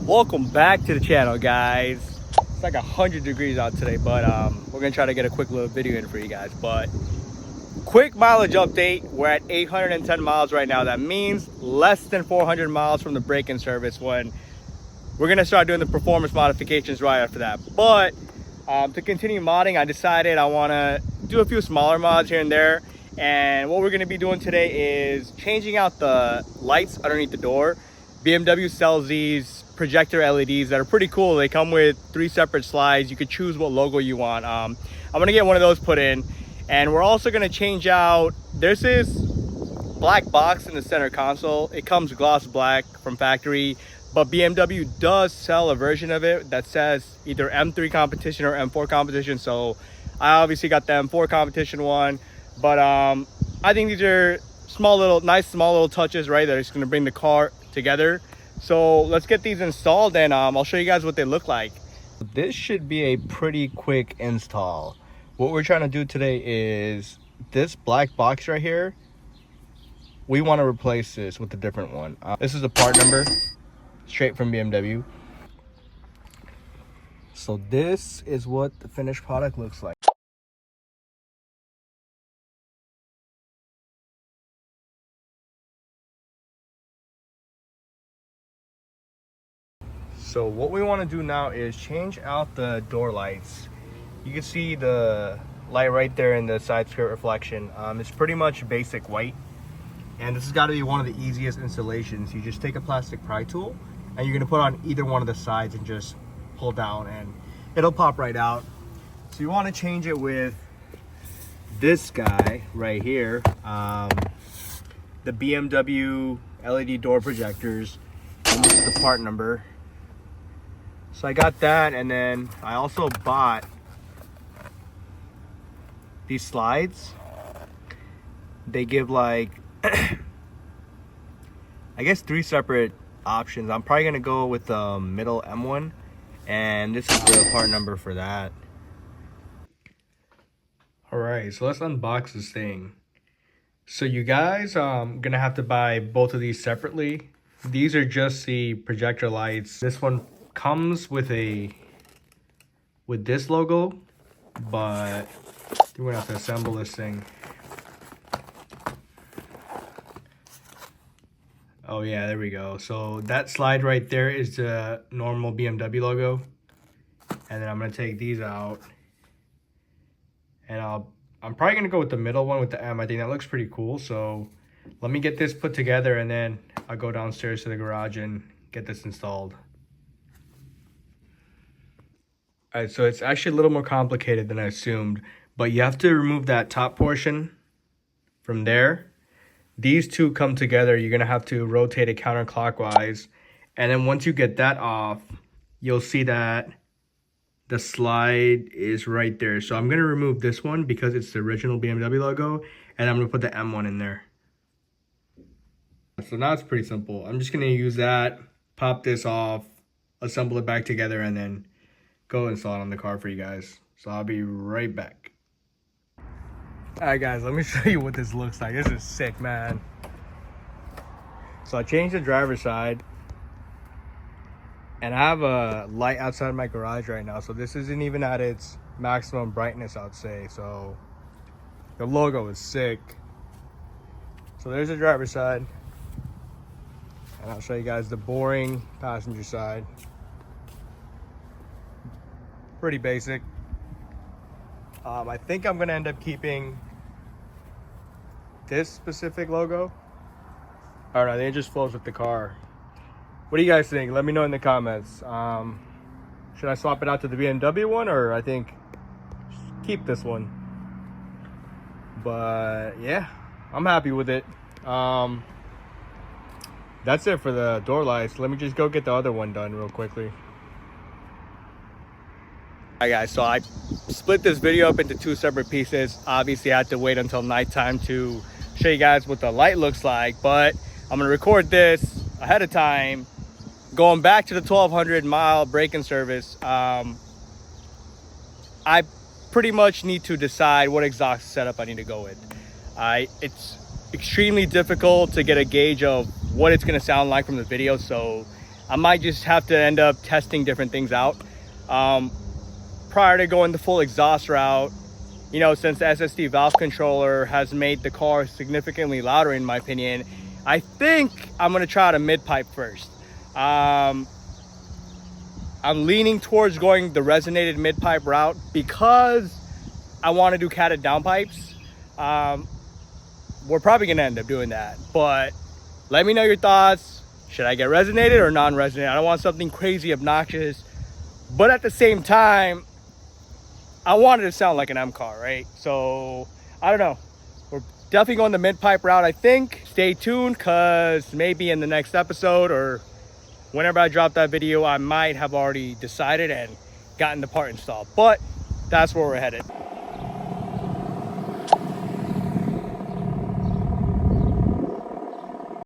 Welcome back to the channel, guys. It's like 100 degrees out today, but we're gonna try to get a quick little video in for you guys. But quick mileage update, we're at 810 miles right now. That means less than 400 miles from the break-in service when we're gonna start doing the performance modifications right after that. But to continue modding, I decided I want to do a few smaller mods here and there. And what we're going to be doing today is changing out the lights underneath the door. BMW sells these projector LEDs that are pretty cool. They come with 3 separate slides. You could choose what logo you want. I'm going to get one of those put in. And we're also going to change out, there's this black box in the center console. It comes gloss black from factory, but BMW does sell a version of it that says either M3 Competition or M4 Competition. So I obviously got the M4 Competition one. But I think these are nice small little touches, right? That is going to bring the car together. So let's get these installed, and I'll show you guys what they look like. This should be a pretty quick install. What we're trying to do today is this black box right here. We want to replace this with a different one. This is the part number, straight from BMW. So this is what the finished product looks like. So what we want to do now is change out the door lights. You can see the light right there in the side skirt reflection. It's pretty much basic white, and this has got to be one of the easiest installations. You just take a plastic pry tool and you're going to put on either one of the sides and just pull down and it'll pop right out. So you want to change it with this guy right here, the BMW LED door projectors, and this is the part number. So I got that, and then I also bought these slides. They give like I guess 3 separate options. I'm probably gonna go with the middle M one, and this is the part number for that. All right, so let's unbox this thing. So you guys gonna have to buy both of these separately. These are just the projector lights. This one comes with this logo, but we're gonna have to assemble this thing. Oh yeah, there we go. So that slide right there is the normal BMW logo, and then I'm gonna take these out, and I'm probably gonna go with the middle one with the M. I think that looks pretty cool. So let me get this put together, and then I'll go downstairs to the garage and get this installed. All right, so it's actually a little more complicated than I assumed, but you have to remove that top portion from there. These two come together. You're going to have to rotate it counterclockwise. And then once you get that off, you'll see that the slide is right there. So I'm going to remove this one because it's the original BMW logo, and I'm going to put the M1 in there. So now it's pretty simple. I'm just going to use that, pop this off, assemble it back together, and then go install it on the car for you guys. So I'll be right back. All right, guys, let me show you what this looks like. This is sick, man. So I changed the driver's side, and I have a light outside my garage right now. So this isn't even at its maximum brightness, I'd say. So the logo is sick. So there's the driver's side, and I'll show you guys the boring passenger side. Pretty basic. I think I'm gonna end up keeping this specific logo. I don't know, I think it just flows with the car. What do you guys think? Let me know in the comments. Should I swap it out to the BMW one, or I think keep this one? But yeah, I'm happy with it. That's it for the door lights. Let me just go get the other one done real quickly. Alright guys, so I split this video up into 2 separate pieces. Obviously I had to wait until nighttime to show you guys what the light looks like, but I'm gonna record this ahead of time. Going back to the 1200 mile break-in service, I pretty much need to decide what exhaust setup I need to go with. It's extremely difficult to get a gauge of what it's gonna sound like from the video, so I might just have to end up testing different things out. Prior to going the full exhaust route, you know, since the SSD valve controller has made the car significantly louder in my opinion, I think I'm gonna try the mid pipe first. I'm leaning towards going the resonated mid pipe route because I want to do catted downpipes. We're probably gonna end up doing that, but let me know your thoughts. Should I get resonated or non-resonated? I don't want something crazy obnoxious, but at the same time, I want it to sound like an M car, right? So I don't know. We're definitely going the mid pipe route, I think. Stay tuned, because maybe in the next episode or whenever I drop that video, I might have already decided and gotten the part installed, but that's where we're headed.